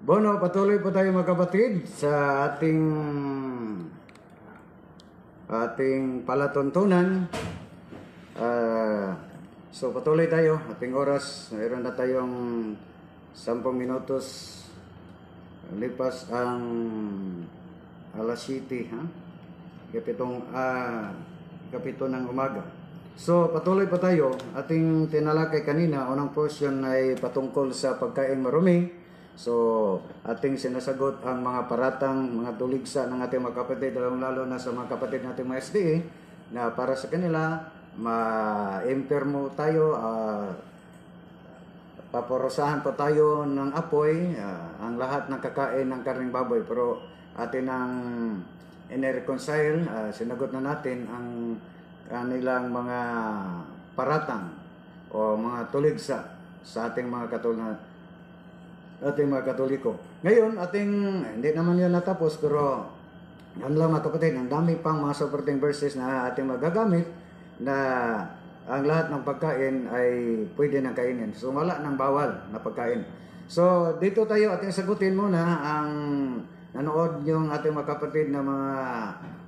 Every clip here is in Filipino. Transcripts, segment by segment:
Bono, patuloy po tayo mga kapatid sa ating palatuntunan. So patuloy tayo, ating oras, mayroon na tayong 10 minutos lipas ang alas 7, kapito ng umaga. So patuloy pa tayo, ating tinalakay kanina, unang portion ay patungkol sa pagkain marumi. So, ating sinasagot ang mga paratang, mga tuligsa ng ating mga kapatid, lalo na sa mga kapatid nating mga SDA, na para sa kanila, ma-impermo tayo, paparosahan pa tayo ng apoy, ang lahat ng kakain ng karning baboy. Pero atin ang in-reconcile, sinagot na natin ang kanilang mga paratang o mga tuligsa sa ating mga Katoliko. Ngayon, hindi naman yan natapos, pero yan lang mga kapatid, ang dami pang mga supporting verses na ating magagamit na ang lahat ng pagkain ay pwede nang kainin. So wala nang bawal na pagkain. So dito tayo ating sagutin muna ang nanood yung ating mga kapatid na mga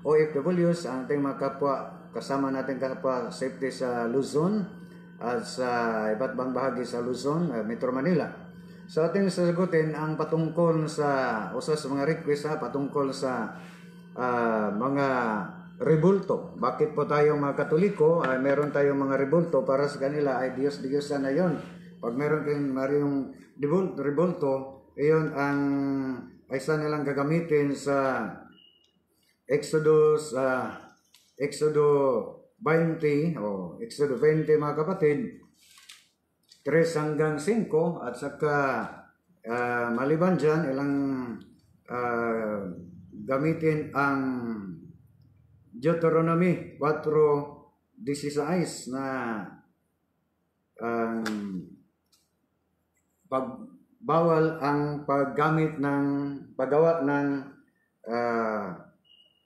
OFWs, ang ating mga kapwa, kasama natin kapwa safety sa Luzon at sa iba't bang bahagi sa Luzon, Metro Manila. So ating sasagutin ang patungkol sa usas mga request, patungkol sa mga rebulto. Bakit po tayo mga Katoliko meron tayong mga rebulto? Para sa kanila ay Diyos-Diyosan na yon. Pag meron kayong rebulto, iyon ang isa nilang gagamitin sa Exodo 20 o Exodo 20 mga kapatid, 3 hanggang 5, at saka maliban dyan, ilang gamitin ang Deuteronomy 4:16 na pagbawal ang paggawa ng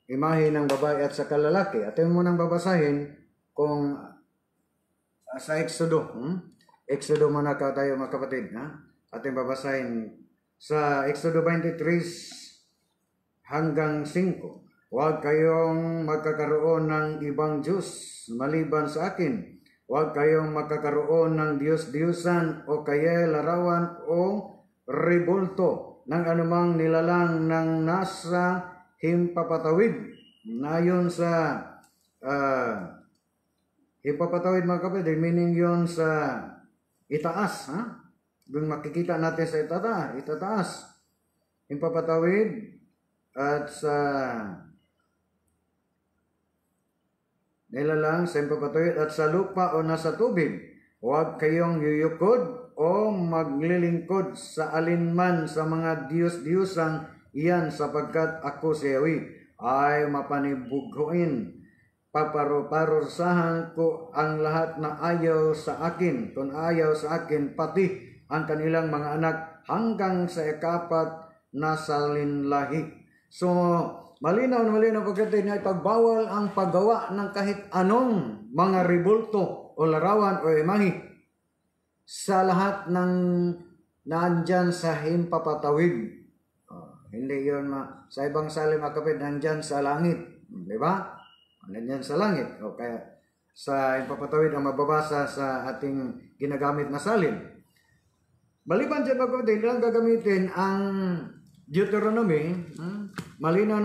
imahe ng babae at saka lalaki. At yun mo nang babasahin kung sa Exodo. Exodo muna tayo mga kapatid. Ating babasahin sa Exodo 23 hanggang 5. Huwag kayong magkakaroon ng ibang Diyos maliban sa akin. Huwag kayong magkakaroon ng Diyos-Diyusan o kaya larawan o rebulto ng anumang nilalang ng nasa himpapatawid. Nayon sa himpapatawid mga kapatid, meaning yon sa itaas, Kung makikita natin sa itataas, himpapatawid, at sa nilalang sa himpapatawid at sa lupa o nasa tubig. Huwag kayong yuyukod o maglilingkod sa alinman sa mga Diyos-Diyusan iyan, sapagkat ako si Yahweh ay mapanibughuin. Paparosahan ko ang lahat na ayaw sa akin, kung ayaw sa akin, pati ang kanilang mga anak hanggang sa ikapat na salinlahi. So, malinaw na malinaw pagkatid na ipagbawal ang paggawa ng kahit anong mga rebulto o larawan o imahe sa lahat ng nandyan sa himpapatawid. Hindi yun sa ibang salim mga kapatid, nandyan sa langit. Di ba? Nandyan sa langit. O kaya sa himpapatawid ang mababasa sa ating ginagamit na salin. Maliban dyan mga kapatid, lang gagamitin ang Deuteronomy, malinaw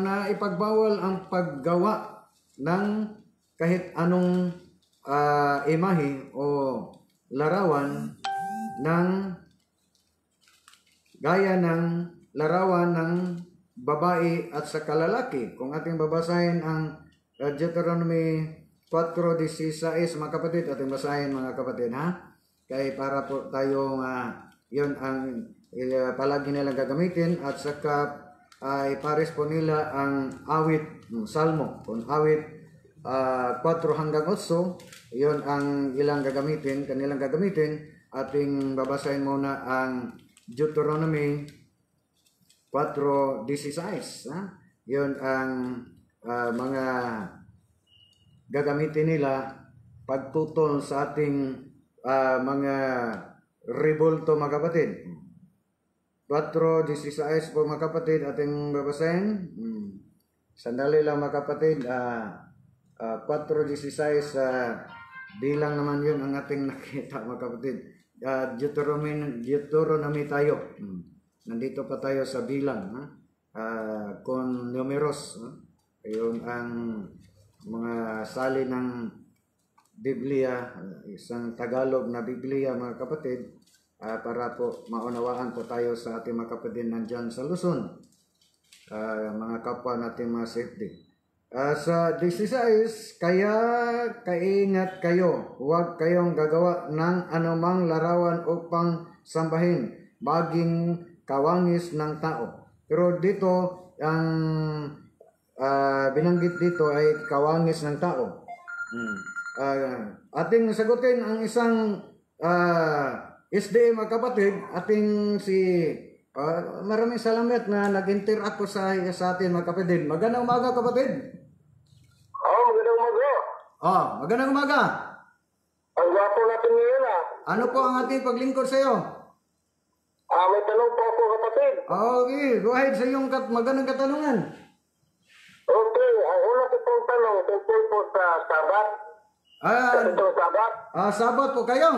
na ipagbawal ang paggawa ng kahit anong imahe o larawan ng gaya ng larawan ng babae at sa kalalaki. Kung ating babasahin ang Deuteronomy 4:16 mga kapatid, ating basahin mga kapatid kaya para po tayong yun ang palagi nilang gagamitin, at saka ay pares po nila ang awit, salmo. Kung awit 4 hanggang 8, yun ang kanilang gagamitin. Ating babasahin muna ang Deuteronomy 4:16. Yun ang mga gagamitin nila pagtutol sa ating mga rebulto mga kapatid. 4:16 po mga kapatid ating babasahin. Sandali lang mga kapatid. 4:16 bilang naman yun ang ating nakita mga kapatid. Deuteronomy tayo. Nandito pa tayo sa bilang. Con numeros. Yun ang mga salin ng Biblia, isang Tagalog na Biblia mga kapatid, para po maunawaan po tayo sa ating mga kapatid nandyan sa Luzon, mga kapwa natin mga safety. Sa 16, kaya kaingat kayo, huwag kayong gagawa ng anumang larawan upang sambahin, maging kawangis ng tao. Pero dito, ang binanggit dito ay kawangis ng tao. Ating sagutin ang isang SDA mga kapatid, ating maraming salamat na nag-interact ko sa atin mga kapatid. Magandang umaga kapatid. Magandang umaga. Magandang umaga. Ang gwapo natin ngayon Ano po ang ating paglingkod sa iyo? May tanong po ako kapatid. Okay, go ahead sa iyong magandang katanungan. Okay, ang una ko pong tanong tungkol po sa Sabat. Sabat. Sabat po kayo.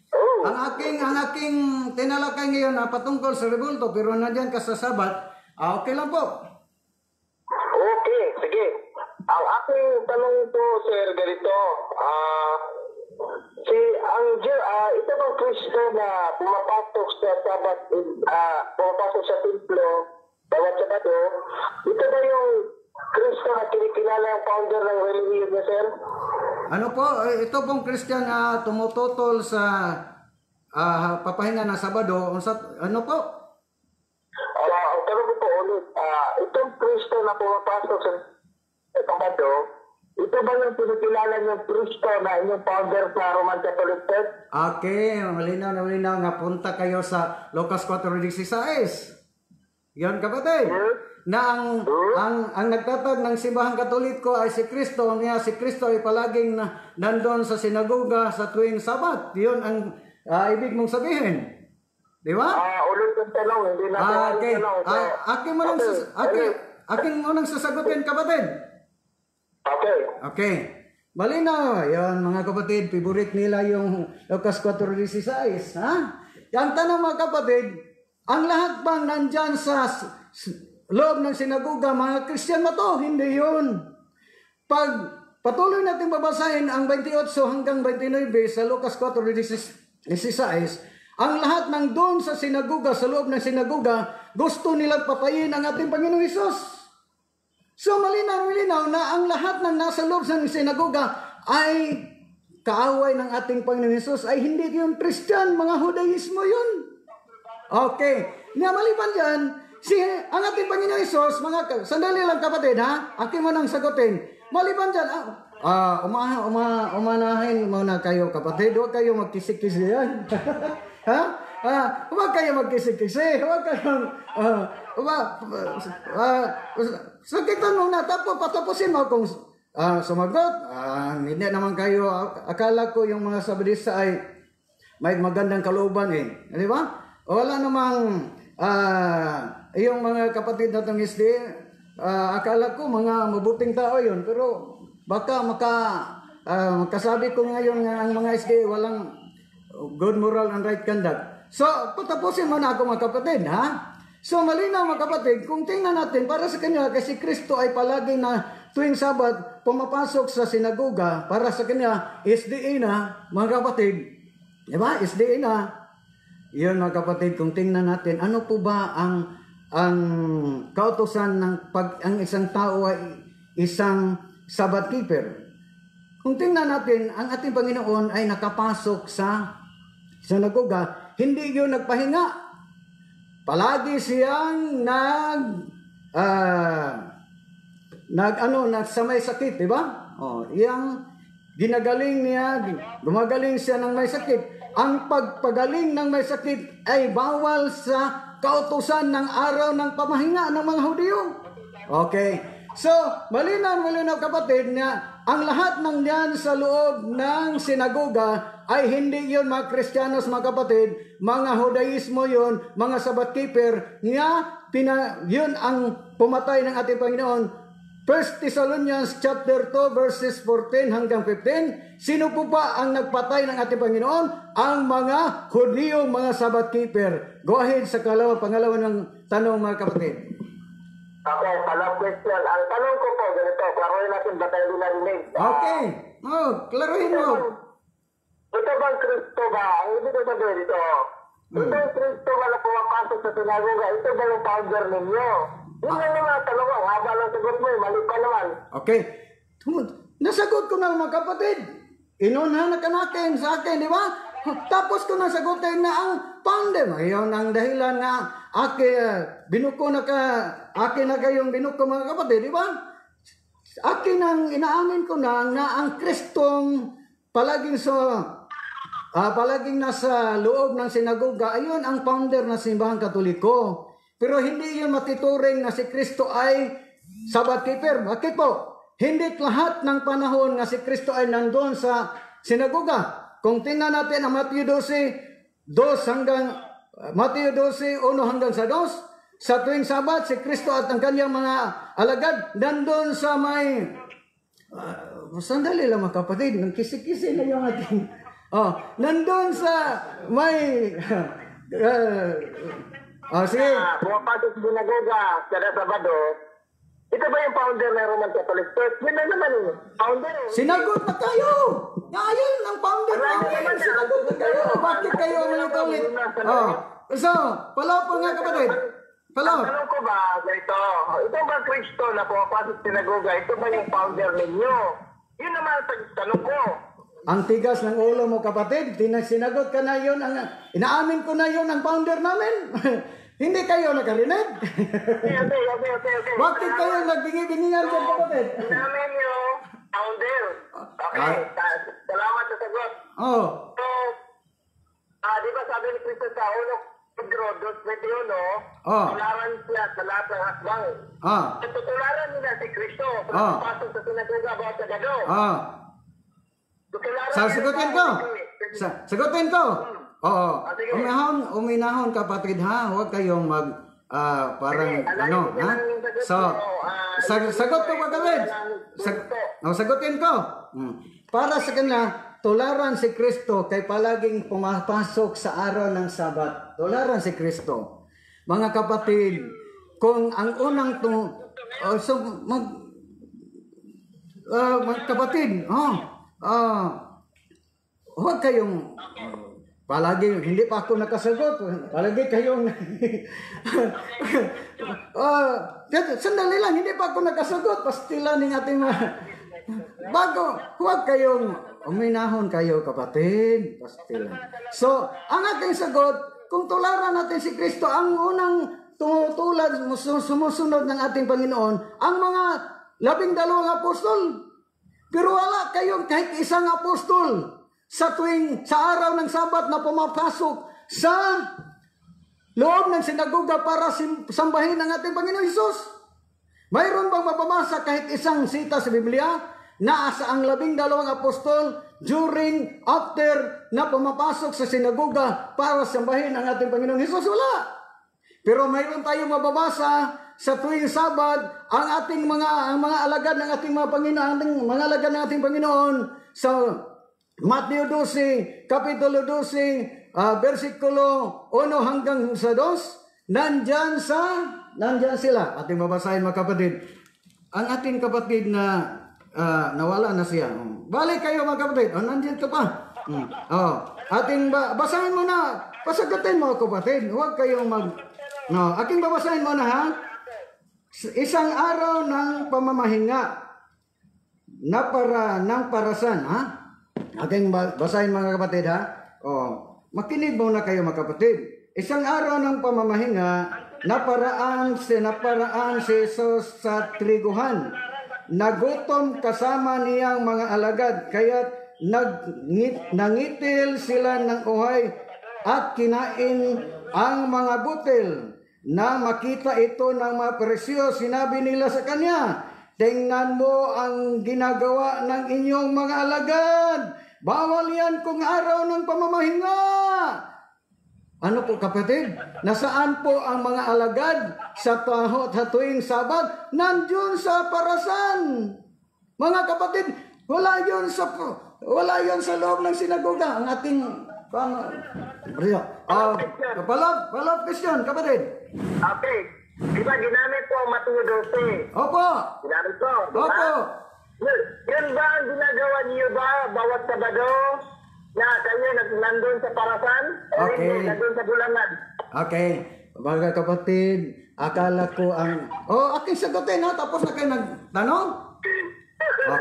Oh. Ang aking tinalakay ngayon patungkol sa rebulto, pero nandiyan ka sa Sabat. Okay lang po. Okay, sige. Ang aking tanong po, sir, ganito. Ito bang Kristo na pumapasok sa Sabat, pumapasok sa templo, bawat Sabado, ito ba yung Kristo na kinikilala ang founder ng religion niya, sir? Ano po, ito pong Christian na tumututol sa papahinga ng Sabado, ano po? Ang tanong ko po ulit, itong Kristo na pumapasok sa Sabado, ito ba yung kinikilala niyong Kristo na inyong founder sa Roman Catholic Church? Okay, malinaw nga punta kayo sa Lucas 4:16. Yan kapatid. Na ang nagtatag ng simbahang Katoliko ay si Kristo. Niya si Kristo ay palaging nandun sa sinagoga sa tuwing Sabat. Yun ang ibig mong sabihin. Di ba? Ulit ang tanong, hindi na okay. Aking mo nang sasagutin kapatid. Okay. Malinaw. Yan mga kapatid, favorite nila yung Lucas 4:16. Yan tanong mga kapatid, ang lahat bang nandyan sa loob ng sinagoga, mga Kristiyan na to? Hindi yun. Pag patuloy natin babasahin ang 28 hanggang 29 sa Lucas 4:16, ang lahat ng doon sa sinagoga, sa loob ng sinagoga, gusto nilang patayin ang ating Panginoong Hesus. So malinaw na ang lahat ng nasa loob ng sinagoga ay kaaway ng ating Panginoong Hesus, ay hindi yun Kristiyan, mga Judaismo yun. Okay. Maliban dyan, ang ating Panginoong Hesus, sandali lang kapatid akin mo nang sagutin. Maliban dyan, umanahin muna kayo kapatid, huwag kayo magkisik-kisi yan. Huwag kayo magkisik-kisi, huwag kayong, sakitan muna, tapos patapusin mo kung sumagot. Hindi naman kayo, akala ko yung mga sabadista ay may magandang kalooban di ba? Wala namang yung mga kapatid na itong SD, akala ko mga mabuting tao yun, pero baka makasabi ko ngayon nga ang mga SD walang good moral and right conduct. So, patapusin mo na ako mga kapatid, So, malinaw mga kapatid, kung tingnan natin, para sa kanya, kasi Kristo ay palagi na tuwing Sabat, pumapasok sa sinagoga, para sa kanya, SDA na, mga kapatid, diba? SDA na. Yun mga kapatid, kung tingnan natin, ano po ba ang kautusan ng ang isang tao ay isang Sabbath keeper? Kung tingnan natin, ang ating Panginoon ay nakapasok sa sinagoga, hindi yun nagpahinga. Palagi siyang sa may sakit, di ba? Yang ginagaling niya, gumagaling siya ng may sakit. Ang pagpagaling ng may sakit ay bawal sa kautusan ng araw ng pamahinga ng mga Hudyo. Okay. So, malinaw kapatid na ang lahat ng yan sa loob ng sinagoga ay hindi yun mga Kristiyanos, mga kapatid, mga Judaismo yun, mga Sabbath keeper, yun ang pumatay ng ating Panginoon. 1 Thessalonians chapter 2 verses 14 hanggang 15. Sino po ba ang nagpatay ng ating Panginoon? Ang mga Hudyo, mga Sabbath keeper. Go ahead sa pangalawa ng tanong, mga kapatid. Okay, follow-up question. Ang tanong ko po, ganito, klaruhin natin ba tayo narinig? Okay. Klaruhin mo. Ito bang Kristo ba? Ang ibig ko sabihin dito, itong Kristo ba na pumapasok sa sinagoga, ito ba yung founder ninyo? Yun lang naman, tanong ko, haba lang sagot mo, mali pa naman. Okay. Nasagot ko na, mga kapatid. Inunahan ka natin sa akin, di ba? Tapos ko nasagutin na ang founder. Ngayon ang dahilan na binuko na kayong binuko, mga kapatid, di ba? Akin ang inaamin ko na ang Kristong palaging nasa loob ng sinagoga, ayun ang founder ng simbahang Katoliko. Pero hindi yun matituring na si Kristo ay Sabbath keeper. Bakit po? Hindi lahat ng panahon nga si Kristo ay nandoon sa sinagoga. Kung tingnan natin ang Matthew 12, 1 hanggang sa 2, sa tuwing Sabat, si Kristo at ang kanyang mga alagad nandoon sa may... sandali lang, mga kapatid, nang kisi-kisi na yung ating... nandoon sa may... sige. Pumapasok sa sinagoga, kada Sabado, ito ba yung founder ng Roman Catholic Church? Yun na naman yung founder. Sinagot na kayo! Ayun ang founder namin! Sinagot na kayo! Bakit kayo ulit-ulit? So, palaw po nga, kapatid. Palaw. Tanong ko ba, ito ba Kristo na pumapasok sa sinagoga, ito ba yung founder ninyo? Yun naman ang tanong ko. Ang tigas ng ulo mo, kapatid. Sinagot ka na yun. Inaamin ko na yun ang founder namin. Hindi kayo nakarinig. Okay. Bakit kayo nagbingi-bingingan dyan, kapatid? Inaamin nyo, founder. Okay, salamat sa sagot. So, di ba sabi ni Kristo sa 1 Pedro 2:21, tularan siya sa lahat ng hakbang. Tutularan nila si Kristo. Pasok sa sinagoga bawat Sabado. Sagutin ko. Oo. Uminahon kapatid, ha. Huwag kayong parang ha. So, sagot ko, kapatid. Sagutin ko. Para sa kanila, tularan si Kristo kay palaging pumapasok sa araw ng Sabat. Tularan si Kristo. Mga kapatid, kung ang unang mga kapatid, huwag kayong palagi, hindi pa ako nakasagot, palagi kayong sandali lang, hindi pa ako nakasagot, pastilan ng ating huwag kayong uminahon kayo, kapatid, pastilan. So, ang ating sagot, kung tularan natin si Kristo, ang unang tumutulad, sumusunod ng ating Panginoon, ang mga 12 apostol. Pero wala kayong kahit isang apostol sa araw ng Sabat na pumapasok sa loob ng sinagoga para sambahin ang ating Panginoon Hesus. Mayroon bang mababasa kahit isang sita sa Biblia na sa ang 12 apostol after na pumapasok sa sinagoga para sambahin ang ating Panginoon Hesus? Wala. Pero mayroon tayong mababasa sa tuwing Sabat ang mga alagad ng ating mga alagad ng ating Panginoon sa Matthew 12, Kapitulo 12, versikulo 1 hanggang sa 2, nandyan sila. Ating babasahin, mga kapatid. Ang ating kapatid na nawala na siya. Balik kayo, mga kapatid. Nandyan ka pa. Ating basahin mo na. Pasagutin mo, kapatid. Huwag kayong aking babasahin mo na, ha? Isang araw ng pamamahinga ng parasan, ha? Aking basahin, mga kapatid, ha? Makinig muna kayo, mga kapatid. Isang araw ng pamamahinga, naparaan si Jesus sa triguhan. Nagutom kasama niyang mga alagad, kaya't nangitil sila ng uhay at kinain ang mga butil. Na makita ito ng mga Pariseo, sinabi nila sa kanya, tingnan mo ang ginagawa ng inyong mga alagad. Bawal yan kung araw ng pamamahinga. Ano po kapatid? Nasaan po ang mga alagad sa tuwing Sabat? Nandiyon sa parasan. Mga kapatid, wala yon sa loob ng sinagoga. Ang ating follow-up question, kapatid. Okay. Di ba ginamit po ang Matthew 12? Opo. Ginamit po. Di ba? Opo. Yun ba ang ginagawa niyo ba bawat Sabado na kayo nandun sa parasan? Okay. O nandun sa bulangan? Okay. Mga kapatid, akala ko ang... aking sagutin ha, tapos na kayo nagtanong?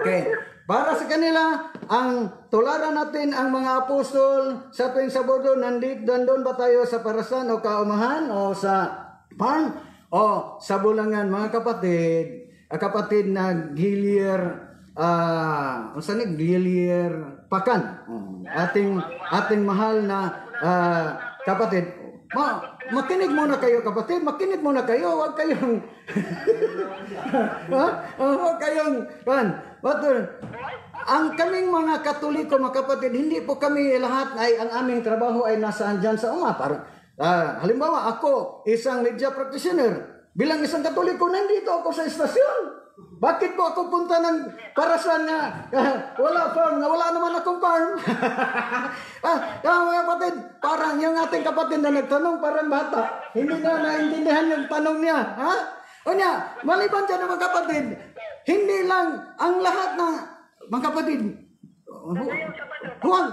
Okay. Para sa kanila, ang tularan natin ang mga apostol sa tuwing Sabado, nandun ba tayo sa parasan o kaumahan o sa farm o sa bulangan? Mga kapatid na Gilier, Gilier Pakan, ating mahal na kapatid. Makinig muna kayo kapatid, makinig muna kayo, huwag kayong huwag kayong ang kaming mga Katoliko, mga kapatid, hindi po kami lahat ay ang aming trabaho ay nasaan dyan sa uma. Halimbawa, ako, isang media practitioner, bilang isang Katoliko, nandito ako sa estasyon. Bakit po ako punta ng parasan na wala farm, na wala naman akong farm? Mga kapatid, parang yung ating kapatid na nagtanong, parang bata. Hindi na naintindihan yung tanong niya. O niya, maliban dyan mga kapatid, hindi lang ang lahat na, mga kapatid, huwag,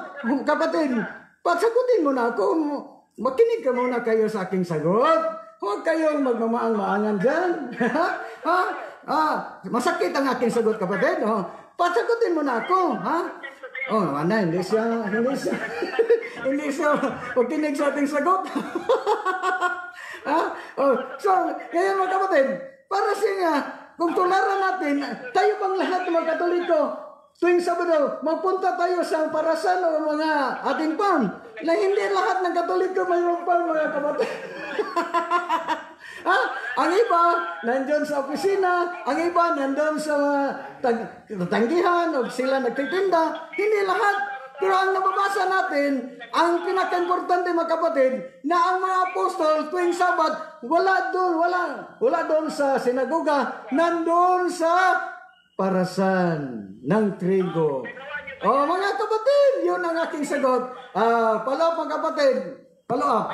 kapatid, pagsagutin mo na ako, makinig ka muna kayo sa aking sagot. Huwag kayong magmamaang-maangan dyan. Masakit ang aking sagot, kapatid. Pasagutin mo na ako. Hindi siya makinig sa ating sagot. So, ngayon mga kapatid, para siya kung tularan natin, tayo bang lahat ng mga Katoliko, tuwing Sabado, magpunta tayo sa parasan o mga ating farm, na hindi lahat ng Katoliko mayroong farm, mga kapatid. Ang iba, nandun sa opisina, ang iba, nandun sa tanggihan, o sila nagtitinda, hindi lahat. Pero ang nababasa natin, ang pinaka-importante mga kapatid, na ang mga apostol tuwing Sabat, wala doon sa sinagoga, nandun sa parasan ng trigo. Mga kapatid, yun ang aking sagot. Follow up mga kapatid. Follow up.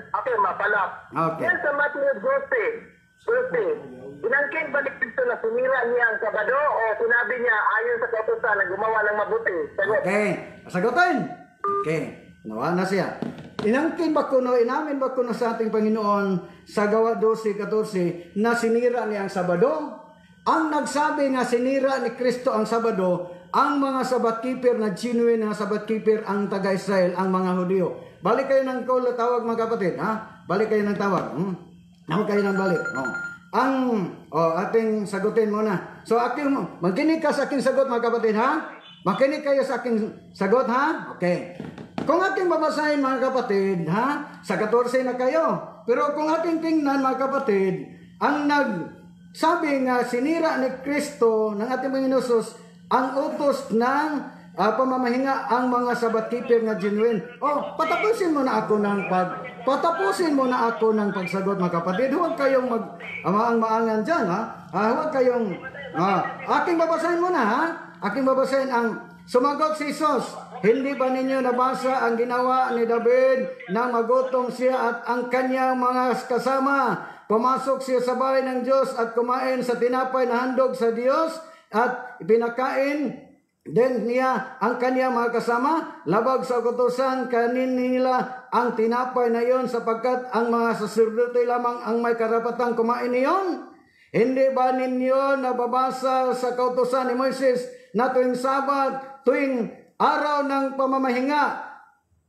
Okay, mapalap. Okay. Yan sa Matthew 12, inangkin ba ni Cristo na sumira niya ang Sabado o sinabi niya ayon sa kautusan na gumawa ng mabuti? Sagot. Okay. Sagutin. Okay. Nawa na siya. Inamin ba kuno sa ating Panginoon sa Gawa 12:14 na sinira niya ang Sabado? Ang nagsabi nga sinira ni Kristo ang Sabado, ang mga Sabbath keeper na genuine na Sabbath keeper ang taga-Israel, ang mga Hudyo. Balik kayo ng tawag mga kapatid, ha? Balik kayo ng tawag. Tawag kayo ng balik. Ating sagutin muna. So, magkinig ka sa aking sagot mga kapatid, ha? Makinig kayo sa aking sagot, ha? Okay. Kung ating babasahin mga kapatid, ha? Sa 14 na kayo. Pero kung ating tingnan mga kapatid, ang sabi nga sinira ni Kristo ng ating Panginoon Jesus ang utos ng pamamahinga ang mga Sabbath keeper na genuine. Patapusin mo na ako ng pagsagot mga kapatid. Huwag kayong maangan dyan, ha? Huwag kayong aking babasahin muna, ha? Aking babasahin ang sumagot si Jesus. Hindi ba ninyo nabasa ang ginawa ni David nang magutom siya at ang kanyang mga kasama? Pumasok siya sa bahay ng Diyos at kumain sa tinapay na handog sa Diyos at pinakain din niya ang kanyang mga kasama. Labag sa kautusan kanila ang tinapay na iyon sapagkat ang mga saserdote lamang ang may karapatang kumain niyon. Hindi ba ninyo nababasa sa kautusan ni Moises na tuwing Sabat, tuwing araw ng pamamahinga,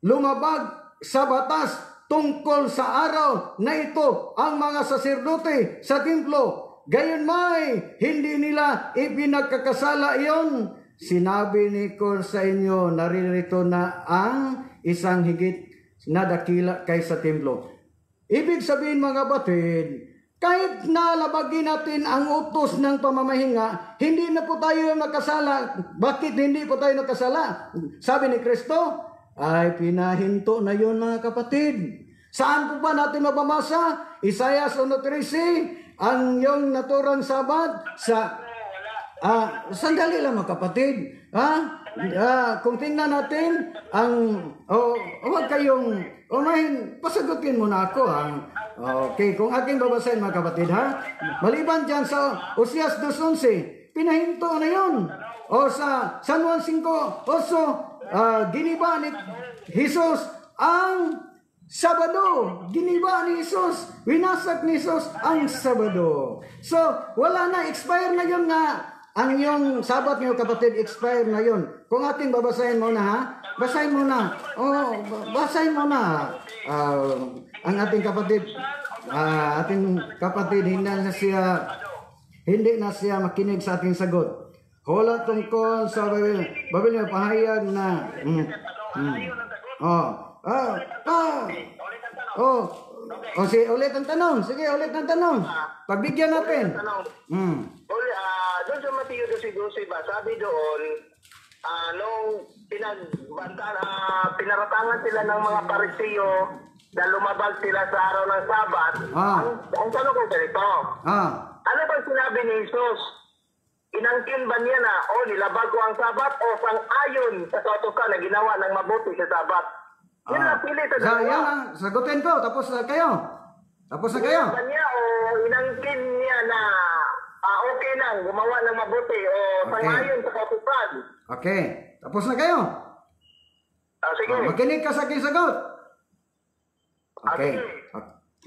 lumabag sa batas tungkol sa araw na ito ang mga saserdote sa templo? Gayon may hindi nila ipinagkakasala iyon. Sinabi ni ko sa inyo, naririto na ang isang higit na dakila kaysa templo. Ibig sabihin mga kapatid, Kahit nalabagin natin ang utos ng pamamahinga, hindi na po tayo nakasala. Bakit hindi po tayo nakasala? Sabi ni Kristo, ay pinahinto na yon mga kapatid. Saan po ba natin mabamasa? Isaiah 1:13, ang yung naturang Sabat sa... sandali lang mga kapatid. Kung tingnan natin, huwag kayong... pasagutin mo na ako. Okay, kung aking babasahin mga kapatid, maliban dyan sa Oseas 2:11, pinahinto na yun. O sa San Juan 5:8, giniba ni Jesus ang Sabado. Giniba ni Jesus, winasak ni Jesus ang Sabado. So, wala na, expire na yun nga. Ang iyong Sabat niyo kapatid, expire na yun. Kung ating babasahin mo na, basahin mo na. Basahin mo na. Ang ating kapatid, hindi na siya makinig sa ating sagot. Wala tungkol sa Babil na pahayag na ulit ang tanong. Sige, ulit ang tanong. Pagbigyan natin. Doon sa Mateo 12:12 ba, sabi doon, nung pinaratangan sila ng mga Pariseo na lumabag sila sa araw ng Sabat, ang tanong ko ganito, ano bang sinabi ni Jesus? Inangkin ba niya na, nilabag ko ang Sabat o sang-ayon sa kautusan na ginawa ng mabuti sa Sabat? Yun ang pili sa dalawa. Yan ang sagutin ko, tapos na kayo. Inangkin ba niya o inangkin niya na okay lang, gumawa ng mabuti o sang-ayon sa kautusan? Okay, tapos na kayo. Sige. Makinig ka sa aking sagot. Okay.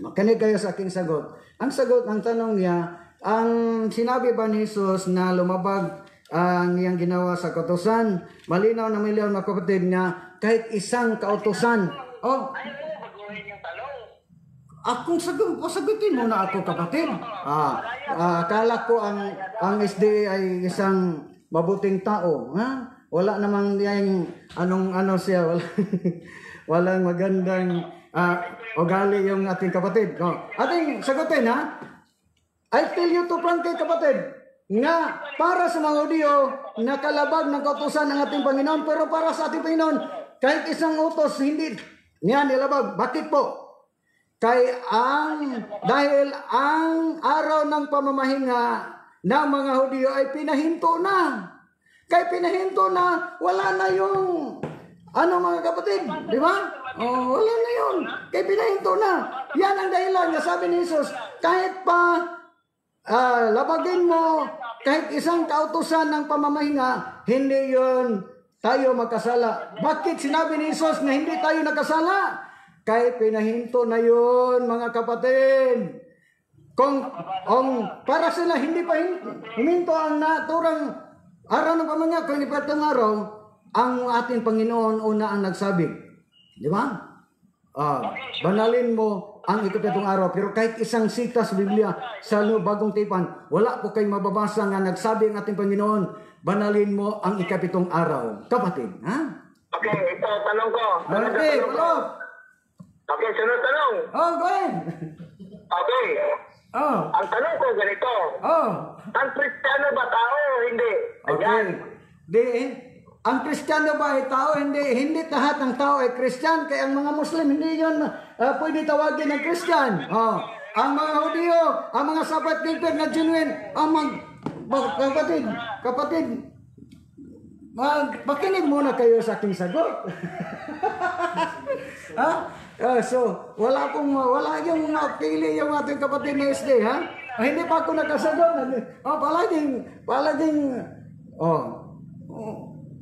Makinig kayo sa aking sagot. Ang sagot ng tanong niya, ang sinabi ba ni Jesus na lumabag ang iyang ginawa sa kautusan? Malinaw na milyon mga kapatid niya, kahit isang kautusan. Akong pasagutin mo na ako kapatid. Akala ko ang SD ay isang mabuting tao. Wala namang yung anong siya. Walang magandang ugali yung ating kapatid. Ating sagutin I tell you to frankly kapatid, nga para sa mga Hudyo, nakalabag ng kautusan ng ating Panginoon, pero para sa ating Panginoon, kahit isang utos hindi niya nilabag. Bakit po? Dahil ang araw ng pamamahinga ng mga Hudyo ay pinahinto na. Kaya pinahinto na, wala na yung mga kapatid, di ba? Wala na yun. Kaya pinahinto na. Yan ang dahilan na sabi ni Jesus, kahit pa labagin mo kahit isang kautusan ng pamamahinga, hindi yun tayo magkasala. Bakit sinabi ni Jesus na hindi tayo nakasala? Kahit pinahinto na yun, mga kapatid. Kung para sila hindi pa huminto ang naturang araw ng pamamahinga, kung ipatong araw, ang ating Panginoon una ang nagsabi. Di ba? Banalin mo ang ikapitong araw. Pero kahit isang sita sa Biblia sa Bagong Tipan, wala po kayong mababasa nga nagsabi ang ating Panginoon, banalin mo ang ikapitong araw. Kapatid, Okay, ito, tanong ko. Okay, follow. Okay, sunod tanong. Go ahead. Okay. Ang tanong ko ganito. Ang Kristiyano ba tao o hindi? Okay. Ang Kristiyano ba ay tao? Hindi lahat ng tao ay Kristyan. Kaya ang mga Muslim, hindi yun pwede tawagin ng Kristyan. Ang mga Hudyo, ang mga Sabbath keeper na genuine, kapatid, makinig muna kayo sa aking sagot. So, wala yung pili yung ating kapatid na SD, hindi pa ako nakasagot.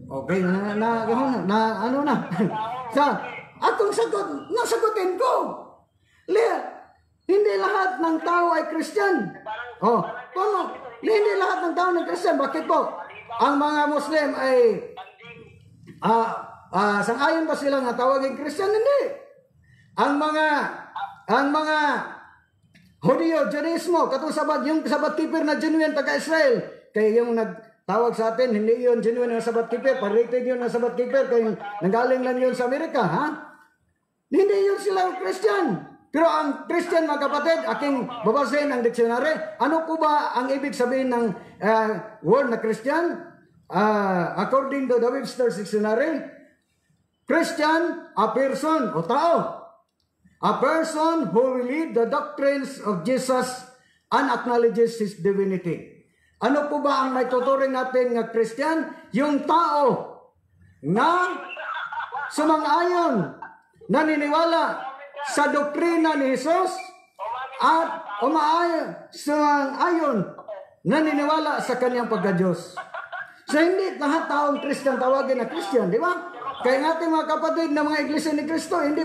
Okay, ano na. Sa akong sagot, nasagutin ko. Hindi lahat ng tao ay Christian. Hindi lahat ng tao ay Christian. Bakit po? Ang mga Muslim ay sang-ayon ba sila nga tawagin Christian? Hindi. Ang mga Hudyo, Judaismo, katong yung Sabbath keeper na genuine taga-Israel, kaya yung tawag sa atin, hindi yun genuine na Sabbath keeper, parited yun na Sabbath keeper, kaya nanggaling lang yun sa Amerika, Hindi yun sila Christian. Pero ang Christian, mga kapatid, aking babasahin ang dictionary. Ano po ba ang ibig sabihin ng word na Christian? According to the Webster's Dictionary, Christian, a person o tao. A person who believe the doctrines of Jesus and acknowledges His divinity. Ano po ba ang may tuturing natin ng Christian? Yung tao na sumang-ayon, naniniwala sa doktrina ni Jesus at sumang-ayon, naniniwala sa kanyang pagka-Diyos. So hindi lahat taong Christian tawagin na Christian, di ba? Kaya nga ating mga kapatid na mga iglesia ni Cristo, hindi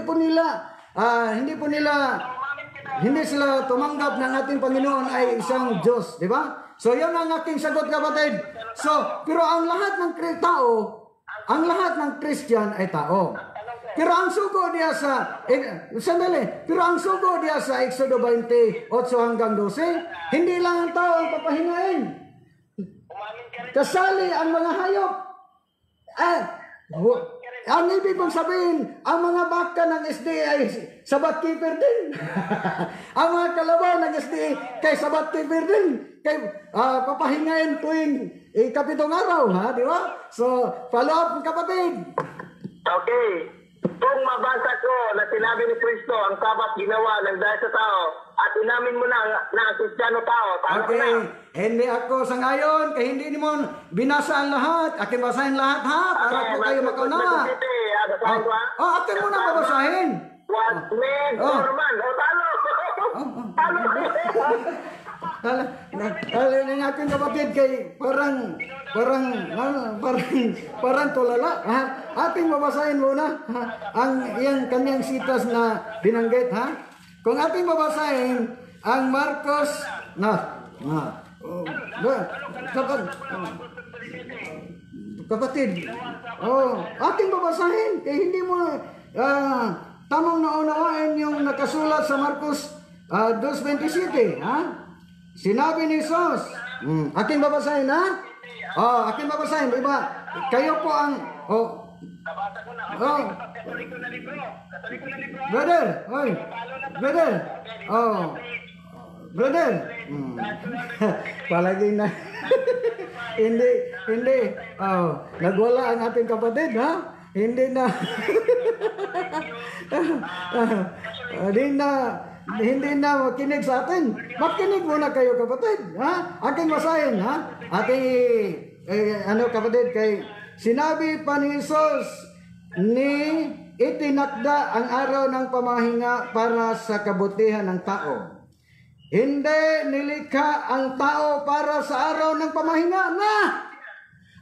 sila tumanggap ng ating Panginoon ay isang Diyos, di ba? So yun ang aking sagot, kapatid. So, pero ang lahat ng tao, ang lahat ng Christian ay tao. Pero ang sugo diya sa pero ang sugo diya sa Exodo 28 hanggang 12, hindi lang ang tao ang papahingain. Kasali ang mga hayop. Ang ibig kong sabihin, ang mga baka ng SDA ay sabat keeper din. Ang mga kalabaw ng SDA kay sabat keeper din. Kay papahingain tuwing kapitong araw, ha, di ba? So, follow up, kapatid. Okay. Kung mabasa ko na sinabi ni Kristo ang Sabat ginawa ng dahil sa tao at inamin mo na ang Kristiyano tao, tama okay. na. Hindi ako sa ngayon, kaya hindi mo binasa ang lahat. Akin basahin lahat, ha? Para po kayo makaunawa. Akin muna babasahin. What man, Norman, talo. Talo. Talo ng aking kapatid kay parang tulala. Ha? Ating babasahin muna, ha? Ang iyang kanyang sitas na binanggit, ha? Kung ating babasahin ang Marcos kapatid, ating babasahin kaya hindi mo tamang naunawain yung nakasulat sa Marcos 2:27, ha? Sinabi ni Jesus, aking babasahin, ha? Aking babasahin, di ba? Kayo po ang brother, brother, palagi na hindi nagwala ang ating kapatid, ha? Hindi na makinig sa atin. Makinig muna kayo, kapatid, ha? Aking basahin, ha? Kapatid, kay sinabi pa ni Jesus ni itinakda ang araw ng pamahinga para sa kabutihan ng tao. Hindi nilikha ang tao para sa araw ng pamahinga na.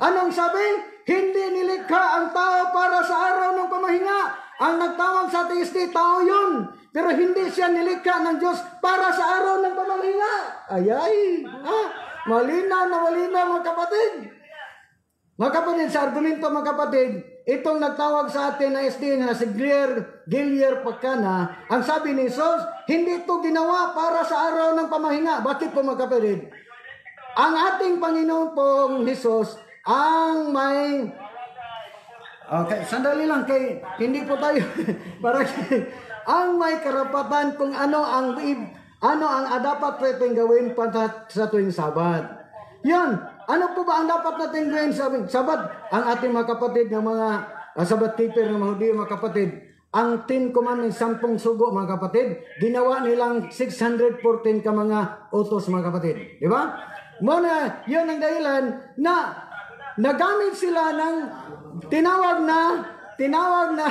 Anong sabi? Hindi nilikha ang tao para sa araw ng pamahinga. Ang nagtawag sa ateist, tao yun. Pero hindi siya nilikha ng Diyos para sa araw ng pamahinga. Ayay. Malinaw na malinaw, mga kapatid. Mga kapatid, sa argumento, mga kapatid, itong nagtawag sa atin na SD na si Gilier Pacana, ang sabi ni Jesus, hindi ito ginawa para sa araw ng pamahinga. Bakit po, mga kapatid? Ang ating Panginoon pong Jesus, ang may... Okay, sandali lang, kay hindi po tayo para ang may karapatan kung ano ang dapat natin gawin sa tuwing Sabat. Yan, ano po ba ang dapat natin gawin sa Sabat? Ang ating mga kapatid ng mga Sabat keeper ng mga Hudiyo, mga kapatid, ang 10 commandments, 10 sugo, mga kapatid, ginawa nilang 614 ka mga utos, mga kapatid. Di ba? Muna, yun ang dahilan na nagamit sila ng tinawag na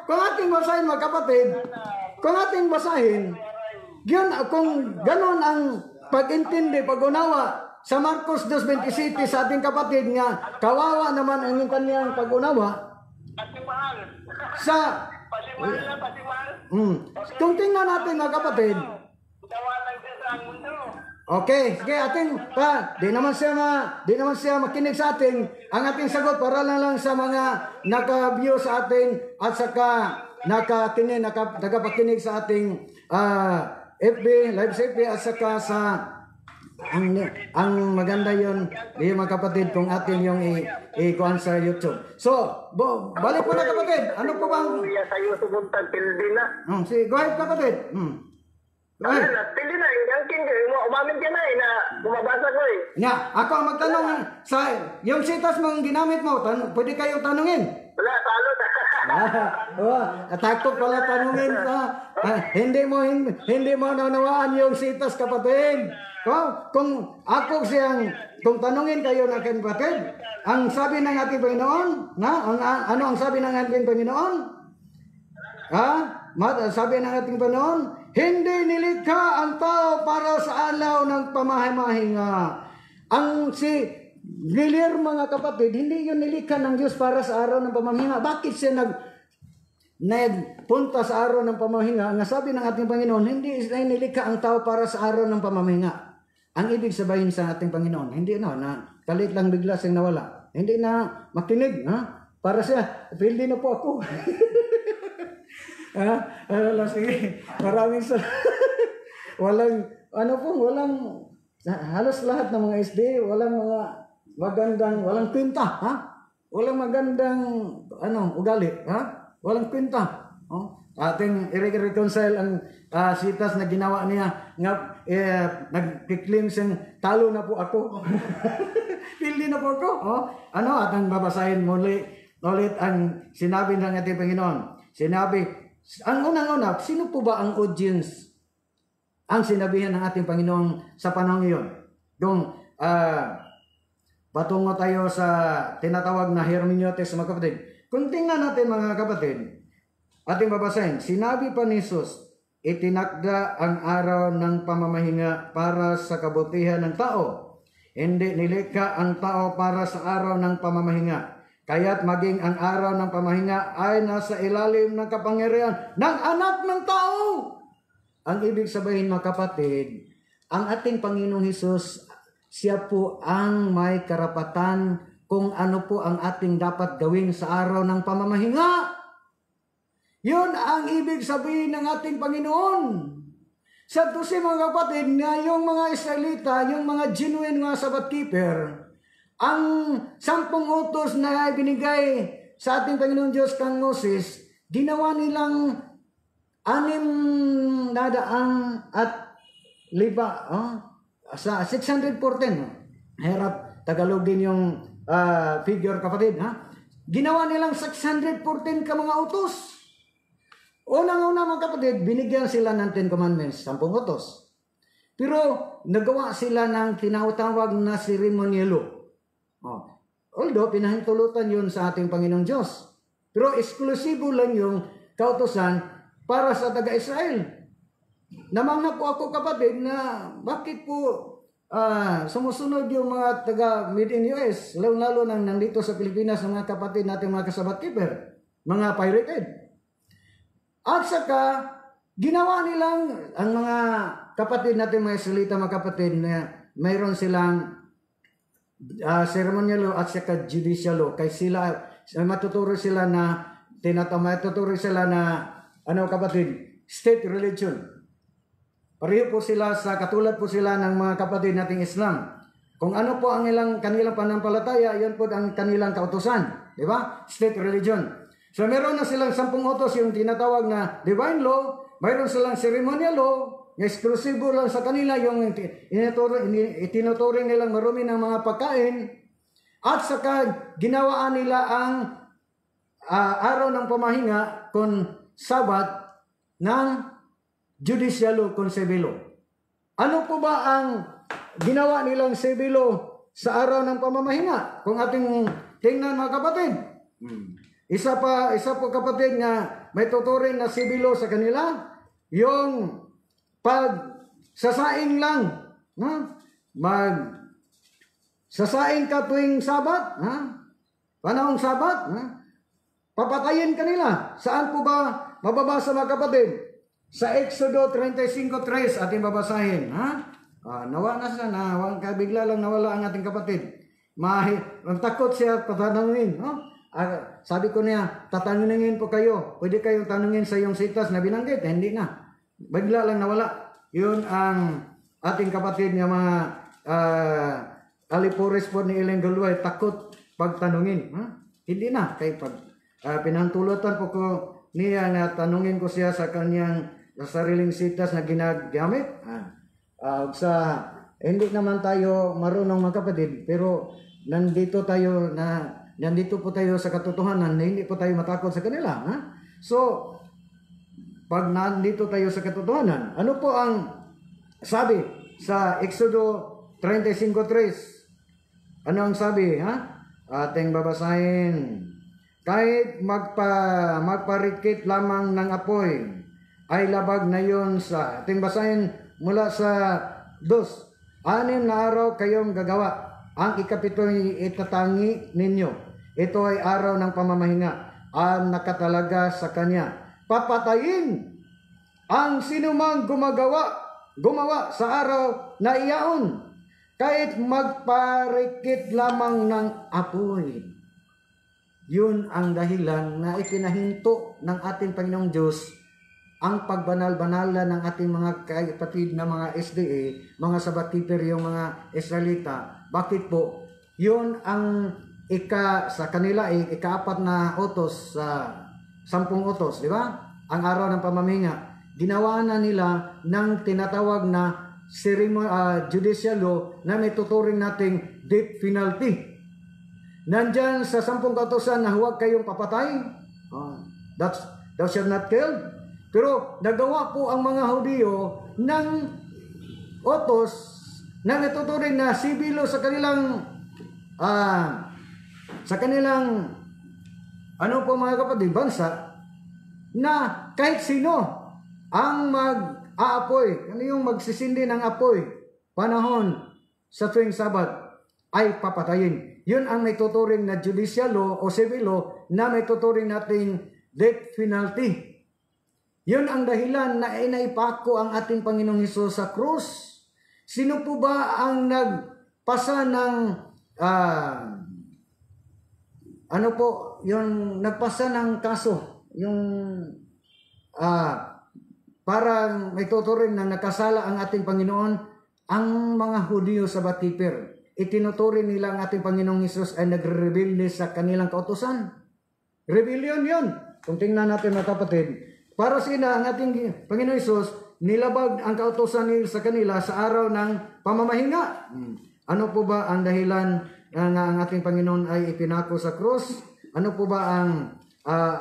kung ating basahin, mga kapatid, kung ating basahin, yun, kung ganon ang pag-intindi, pag-unawa sa Marcos 2:27 sa ating kapatid nga kawawa naman ang kanyang pag-unawa sa kung tingnan natin, mga kapatid, okay, sige, ating di naman siya makinig sa atin. Ang ating sagot para lang sa mga naka-view sa atin at saka nagapakinig sa ating FB, live sa FB at saka sa ang maganda yon, mga kapatid, kung atin yung ikuan sa YouTube. So, balik po na kapatid. Ano po bang... Kuya sa'yo sumuntan, pildi na. Sige, go ahead kapatid. Go ahead. Pildi na, yung king, umamin ka na na bumabasa ko Nga, ako ang magtanong sa yung sitas mong ginamit mo, pwede kayo tanungin. Wala, talo na. Takot pala tanungin sa hindi mo nanawaan yung sitas kapatid. Kung ako kung tanungin kayo na kapatid, ang sabi ng ating Panginoon, ano ang sabi ng ating Panginoon? Sabi ng ating Panginoon, hindi nilikha ang tao para sa alaw ng pamahimahinga. Nilir mga kapatid, hindi yun nilikha ng Diyos para sa araw ng pamahinga. Bakit siya nagpunta sa araw ng pamahinga? Ang sabi ng ating Panginoon, hindi nilikha ang tao para sa araw ng pamahinga. Ang ibig sabihin sa ating Panginoon, hindi na kalit lang bigla siyang nawala. Hindi na makinig, para siya, pildi na po ako. Sige, maraming walang halos lahat ng mga SD, walang kwenta, walang magandang ugali, walang kwenta. Ating i-reconcile ang sitas na ginawa niya nagkiklaim siyang talo na po ako. Pildi na po ako. Atang babasahin ulit ang sinabi ng ating Panginoon. Sinabi, ang unang-una, sino po ba ang audience ang sinabihan ng ating Panginoon sa panahon ngayon? Kung patungo tayo sa tinatawag na hermeneutics mga kapatid. Kung tingnan natin mga kapatid, ating babasahin, sinabi pa ni Jesus, itinakda ang araw ng pamamahinga para sa kabutihan ng tao. Hindi nilikha ang tao para sa araw ng pamamahinga. Kaya't maging ang araw ng pamahinga ay nasa ilalim ng kapangyarihan ng anak ng tao. Ang ibig sabihin mga kapatid, ang ating Panginoong Hesus, siya po ang may karapatan kung ano po ang ating dapat gawin sa araw ng pamamahinga. Yun ang ibig sabihin ng ating Panginoon. Sa tusi mga kapatid, na yung mga Israelita, yung mga genuine mga Sabbath keeper, ang 10 utos na ibinigay sa ating Panginoon Diyos kang Moses, ginawa nilang 600 at liba, sa 614. Hirap Tagalogin yung figure kapatid. Ginawa nilang 614 ka mga utos. Unang-una mga kapatid, binigyan sila ng 10 Commandments, 10 utos. Pero nagawa sila ng tinatawag na seremonyelo. Although pinahintulutan yun sa ating Panginoong Diyos. Pero eksklusibo lang yung kautosan para sa taga-Israel. Namangha po ako kapatid na bakit po sumusunod yung mga taga-Mid-in US, lalo nang nandito sa Pilipinas ng mga kapatid natin mga kasabat keeper, mga pirated. At saka, ginawa nilang ang mga kapatid natin mga Israelita, mga kapatid na mayroon silang ceremonial law at saka judicial law. Kaya sila, matuturo sila na kapatid, state religion. Pareho po sila katulad po sila ng mga kapatid nating Islam. Kung ano po ang kanilang panampalataya, yun po ang kanilang kautusan. Di ba? State religion. So meron na silang 10 utos yung tinatawag na divine law, mayroon silang ceremonial law, eksklusibo lang sa kanila yung itinuturing nilang marumi ng mga pagkain, at saka ginawaan nila ang araw ng pamahinga kung Sabat ng judicial law kung civil law. Ano po ba ang ginawa nilang civil law sa araw ng pamamahinga? Kung ating tingnan mga kapatid, isa po kapatid nga may tuturing na civil law sa kanila, yung sasaing lang, sasaing ka tuwing Sabat, panahong Sabat, papatayin kanila. Saan po ba mababasa mga kapatid? Sa Exodo 35:3 ating babasahin. Nawa na siya, bigla lang nawala ang ating kapatid. Takot siya patanungin. Sabi ko niya, tatanungin po kayo. Pwede kayong tanungin sa iyong sitas na binanggit. Hindi na. Bigla lang nawala. Yun ang ating kapatid ng mga alipores po ni Ellen Gulway. Takot pagtanungin. Ha? Hindi na. Kay pag pinantulutan po ko niya na tanungin ko siya sa kanyang sariling sitas na ginagamit. Hindi naman tayo marunong mga kapatid, pero nandito po tayo sa katotohanan na hindi po tayo matakot sa kanila. Ha? So, pag nandito tayo sa katotohanan, ano po ang sabi sa Exodo 35:3? Ano ang sabi? Ha? Ating babasahin. Kahit magparikit lamang ng apoy, ay labag na yun sa, ating basahin mula sa 2. 6 na araw kayong gagawa. Ang ikapito'y itatangi ninyo. Ito ay araw ng pamamahinga. Ang nakatalaga sa kanya. Papatayin ang sinumang gumawa sa araw na iyaon. Kahit magparikit lamang ng apoy. Yun ang dahilan na ipinahinto ng ating Panginoong Diyos ang pagbanal-banala ng ating mga kapatid na mga SDA, mga Sabbath keeper, yung mga Israelita. Bakit po? Yun ang sa kanila ay ika-4 na utos sa 10 utos, di ba? Ang araw ng pamamahinga. Ginawa na nila ng tinatawag na judicial law na may tuturing nating death penalty. Nandyan sa 10 kautusan na huwag kayong papatay. Thou shalt not kill. Pero nagawa po ang mga Hudyo ng utos na natuturing na sibilo sa kanilang ano po mga kapatid, bansa, na kahit sino ang mag-aapoy, ano yung magsisindi ng apoy, panahon sa tuwing Sabat, ay papatayin. Yun ang may tuturing na judicial law o civil law na may tuturing nating death penalty. Yun ang dahilan na inaipako ang ating Panginoong Hesus sa krus. Sino po ba ang nagpasa ng nagpasa ng kaso, yung para may tuturing na nakasala ang ating Panginoon, ang mga Hudyo sa Batiper. Itinuturing nila ang ating Panginoong Hesus ay nagre-rebelde sa kanilang kautusan. Rebellion yun. Kung tingnan natin mga kapatid, para sila ang ating Panginoong Hesus, nilabag ang kautusan nila sa kanila sa araw ng pamamahinga. Ano po ba ang dahilan na ang ating Panginoon ay ipinako sa krus? Ano po ba ang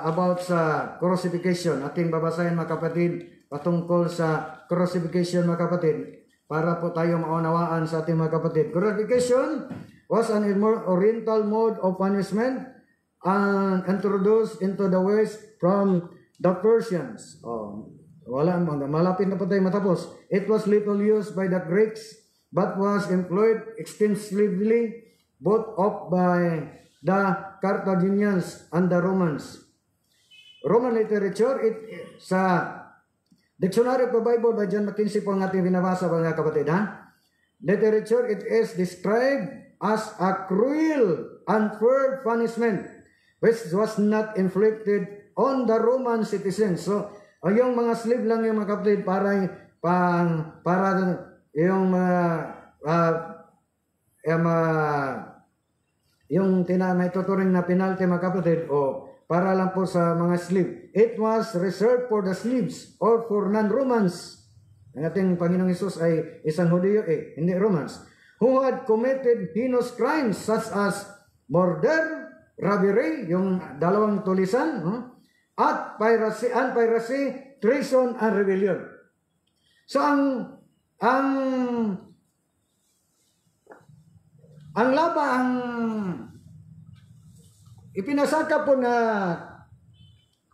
about sa crucifixion? Ating babasahin mga kapatid patungkol sa crucifixion mga kapatid para po tayo maunawaan sa ating mga kapatid. Crucifixion was an oriental mode of punishment introduced into the West from the Persians. Malapit na po tayo matapos. It was little used by the Greeks but was employed extensively both by the Carthaginians and the Romans. Roman literature, sa Dictionary of the Bible by John Mackenzie po ang ating binabasa mga kapatid. Literature, it is described as a cruel, unfair punishment which was not inflicted on the Roman citizens. So, yung mga slave lang yung mga kapatid para yung yung may tuturing na penalty mga kapatid o para lang po sa mga slave. It was reserved for the slaves or for non-Romans. Ang ating Panginoong Hesus ay isang Hudyo hindi Romans. Who had committed heinous crimes such as murder, robbery, yung dalawang tulisan, at piracy, treason, and rebellion. So ang ipinasaka po na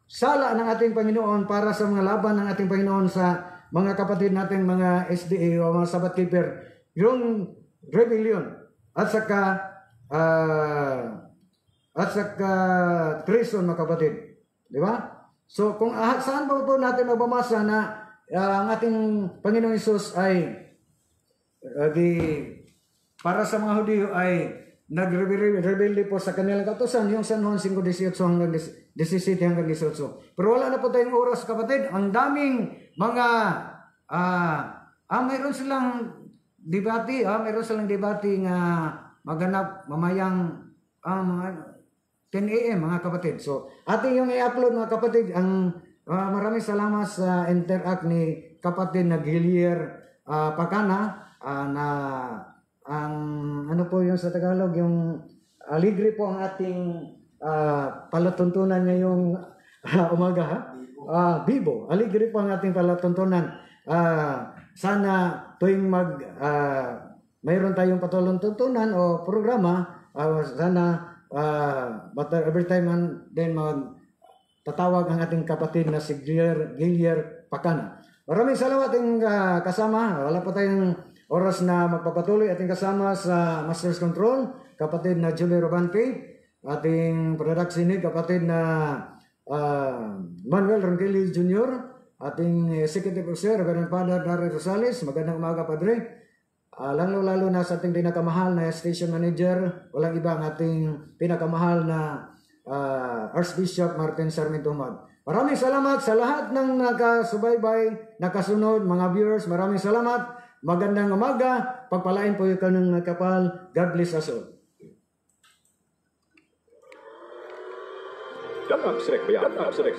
sala ng ating Panginoon para sa mga laban ng ating Panginoon sa mga kapatid nating mga SDA o mga Sabbath keeper, yung rebellion at saka treason mga kapatid. Di ba? So kung saan po natin mabamasa na ang ating Panginoong Hesus ay para sa mga Hudyo ay nagrebelde po sa kanilang kautusan, yung San Juan 5:18 hanggang 17 hanggang 18. Pero wala na po tayong oras kapatid. Ang daming mga mayroon silang debate, nga maganap mamayang mga 10 a.m. mga kapatid. So, ating yung i-upload mga kapatid, ang maraming salamat sa interact ni kapatid na Gilier Pacana na ang ano po yung sa Tagalog, yung libre po ang ating palatuntunan ngayong umaga ha. Bibo, aligre po ang ating palatuntunan. Sana tuwing mayroon tayong patuluntunan o programa, sana but every time then tatawag ang ating kapatid na si Gilier Pacana. Maraming salamat ating kasama. Wala pa tayong oras na magpapatuloy. Ating kasama sa Master's Control, kapatid na Julie Robante. Ating production head, kapatid na Manuel Ronquillo Jr., ating Executive Officer, Reverend Father Darrell Rosales. Magandang umaga, Padre. Lalo na sa ating pinakamahal na Station Manager, walang iba ang ating pinakamahal na Archbishop Martin Sarmiento Humad. Maraming salamat sa lahat ng nakasubaybay, nakasunod, mga viewers. Maraming salamat. Magandang umaga. Pagpalain po yung kanong kapal. God bless us all. Dat absoluut, ja, absoluut.